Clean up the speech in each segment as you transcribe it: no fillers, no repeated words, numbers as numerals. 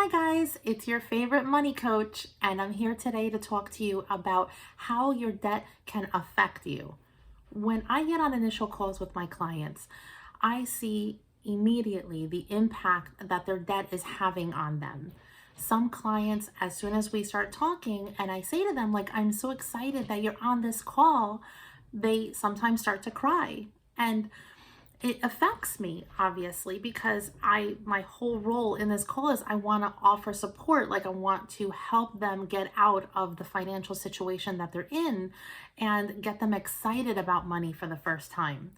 Hi guys, it's your favorite money coach, and I'm here today to talk to you about how your debt can affect you. When I get on initial calls with my clients, I see immediately the impact that their debt is having on them. Some clients, as soon as we start talking and I say to them, like, I'm so excited that you're on this call, they sometimes start to cry. And it affects me obviously because my whole role in this call is I want to offer support. Like, I want to help them get out of the financial situation that they're in and get them excited about money for the first time.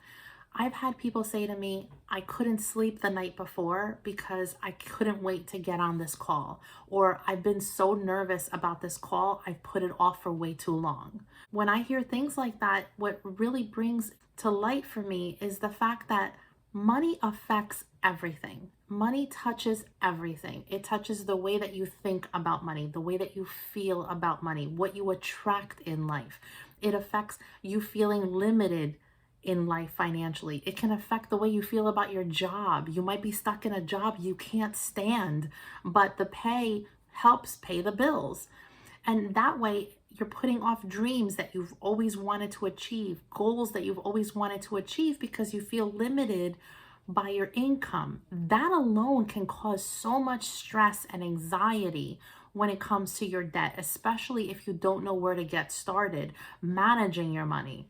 I've had people say to me, I couldn't sleep the night before because I couldn't wait to get on this call. Or I've been so nervous about this call, I've put it off for way too long. When I hear things like that, what really brings to light for me is the fact that money affects everything. Money touches everything. It touches the way that you think about money, the way that you feel about money, what you attract in life. It affects you feeling limited in life financially. It can affect the way you feel about your job. You might be stuck in a job you can't stand, but the pay helps pay the bills. And that way, you're putting off dreams that you've always wanted to achieve, goals that you've always wanted to achieve because you feel limited by your income. That alone can cause so much stress and anxiety when it comes to your debt, especially if you don't know where to get started managing your money.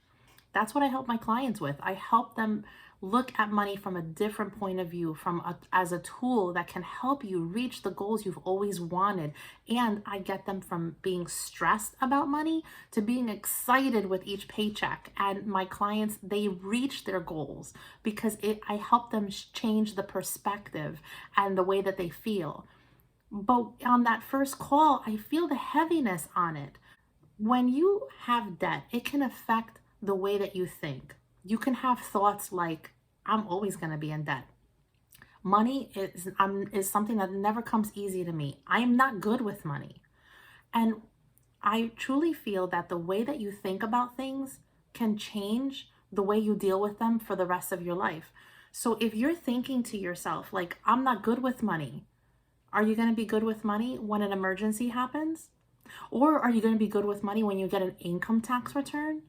That's what I help my clients with. I help them look at money from a different point of view, as a tool that can help you reach the goals you've always wanted. And I get them from being stressed about money to being excited with each paycheck. And my clients, they reach their goals because I help them change the perspective and the way that they feel. But on that first call, I feel the heaviness on it. When you have debt, it can affect the way that you think. You can have thoughts like, I'm always going to be in debt. Money is something that never comes easy to me. I am not good with money. And I truly feel that the way that you think about things can change the way you deal with them for the rest of your life. So if you're thinking to yourself, like, I'm not good with money, are you going to be good with money when an emergency happens? Or are you going to be good with money when you get an income tax return?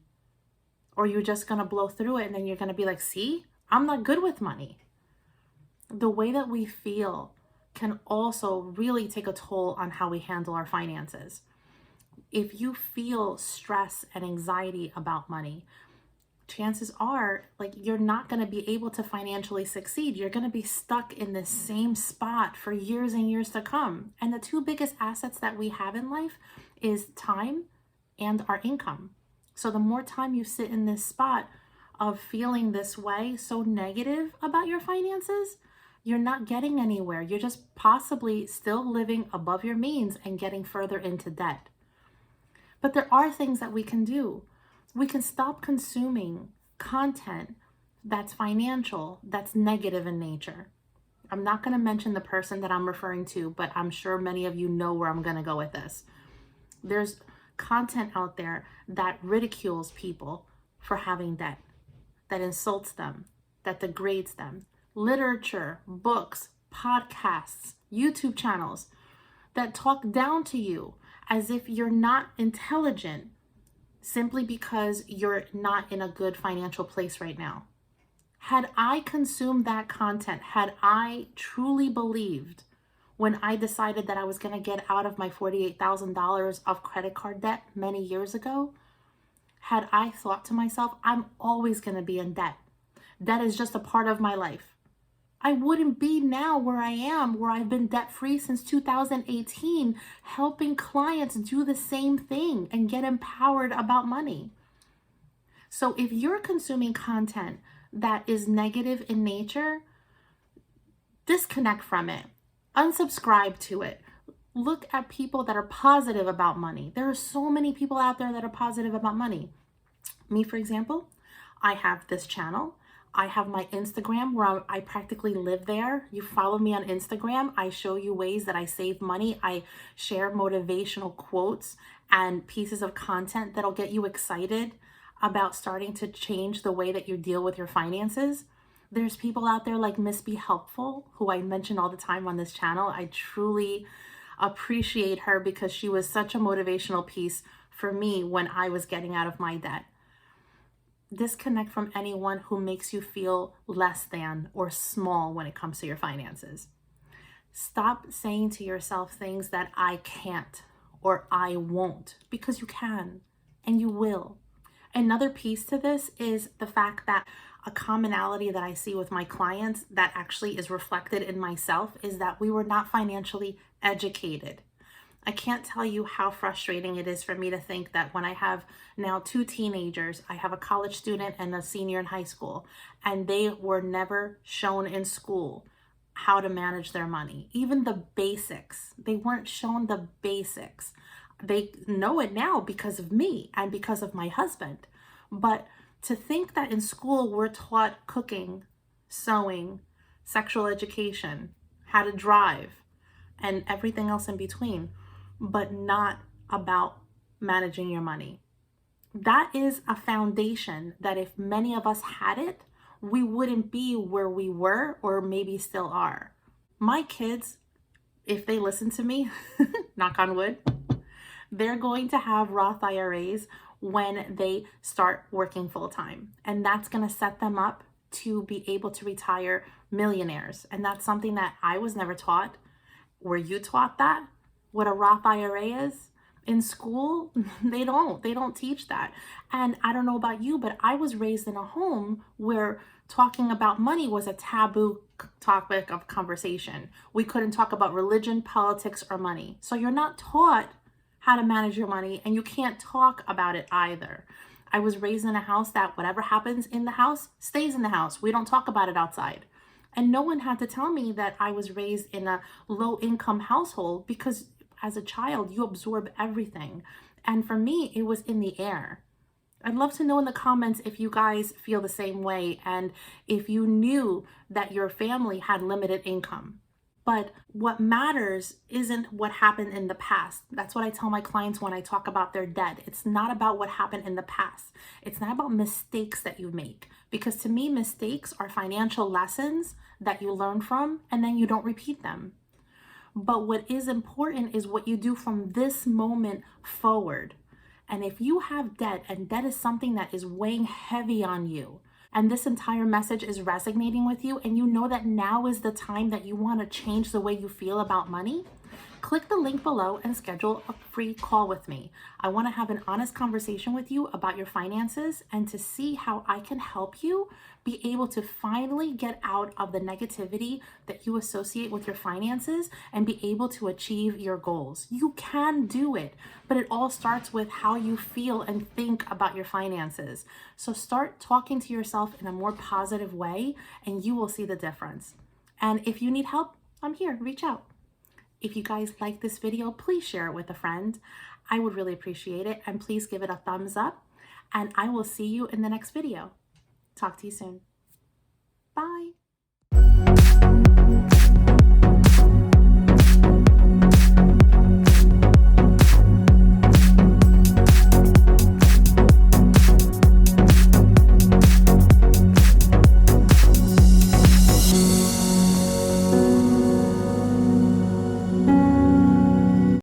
Or you're just going to blow through it and then you're going to be like, see, I'm not good with money. The way that we feel can also really take a toll on how we handle our finances. If you feel stress and anxiety about money, chances are, like, you're not going to be able to financially succeed. You're going to be stuck in the same spot for years and years to come. And the two biggest assets that we have in life is time and our income. So the more time you sit in this spot of feeling this way, so negative about your finances, you're not getting anywhere. You're just possibly still living above your means and getting further into debt. But there are things that we can do. We can stop consuming content that's financial, that's negative in nature. I'm not going to mention the person that I'm referring to, but I'm sure many of you know where I'm going to go with this. There's content out there that ridicules people for having debt, that insults them, that degrades them. Literature, books, podcasts, YouTube channels that talk down to you as if you're not intelligent simply because you're not in a good financial place right now. Had I consumed that content, had I truly believed when I decided that I was going to get out of my $48,000 of credit card debt many years ago, had I thought to myself, I'm always going to be in debt. Debt is just a part of my life. I wouldn't be now where I am, where I've been debt-free since 2018, helping clients do the same thing and get empowered about money. So if you're consuming content that is negative in nature, disconnect from it. Unsubscribe to it. Look at people that are positive about money. There are so many people out there that are positive about money. Me, for example, I have this channel. I have my Instagram where I practically live there. You follow me on Instagram. I show you ways that I save money. I share motivational quotes and pieces of content that'll get you excited about starting to change the way that you deal with your finances. There's people out there like Miss Be Helpful, who I mention all the time on this channel. I truly appreciate her because she was such a motivational piece for me when I was getting out of my debt. Disconnect from anyone who makes you feel less than or small when it comes to your finances. Stop saying to yourself things that I can't or I won't, because you can and you will. Another piece to this is the fact that a commonality that I see with my clients that actually is reflected in myself is that we were not financially educated. I can't tell you how frustrating it is for me to think that when I have now 2 teenagers, I have a college student and a senior in high school, and they were never shown in school how to manage their money. Even the basics, they weren't shown the basics. They know it now because of me and because of my husband. But to think that in school we're taught cooking, sewing, sexual education, how to drive, and everything else in between, but not about managing your money. That is a foundation that if many of us had it, we wouldn't be where we were or maybe still are. My kids, if they listen to me, knock on wood, they're going to have Roth IRAs when they start working full time. And that's going to set them up to be able to retire millionaires. And that's something that I was never taught. Were you taught that? What a Roth IRA is? In school, they don't teach that. And I don't know about you, but I was raised in a home where talking about money was a taboo topic of conversation. We couldn't talk about religion, politics, or money. So you're not taught how to manage your money, and you can't talk about it either. I was raised in a house that whatever happens in the house stays in the house. We don't talk about it outside. And no one had to tell me that I was raised in a low income household, because as a child, you absorb everything. And for me, it was in the air. I'd love to know in the comments if you guys feel the same way and if you knew that your family had limited income. But what matters isn't what happened in the past. That's what I tell my clients when I talk about their debt. It's not about what happened in the past. It's not about mistakes that you make. Because to me, mistakes are financial lessons that you learn from and then you don't repeat them. But what is important is what you do from this moment forward. And if you have debt, and debt is something that is weighing heavy on you, and this entire message is resonating with you, and you know that now is the time that you want to change the way you feel about money, click the link below and schedule a free call with me. I want to have an honest conversation with you about your finances and to see how I can help you be able to finally get out of the negativity that you associate with your finances and be able to achieve your goals. You can do it, but it all starts with how you feel and think about your finances. So start talking to yourself in a more positive way and you will see the difference. And if you need help, I'm here, reach out. If you guys like this video, please share it with a friend. I would really appreciate it. And please give it a thumbs up. And I will see you in the next video. Talk to you soon. Bye.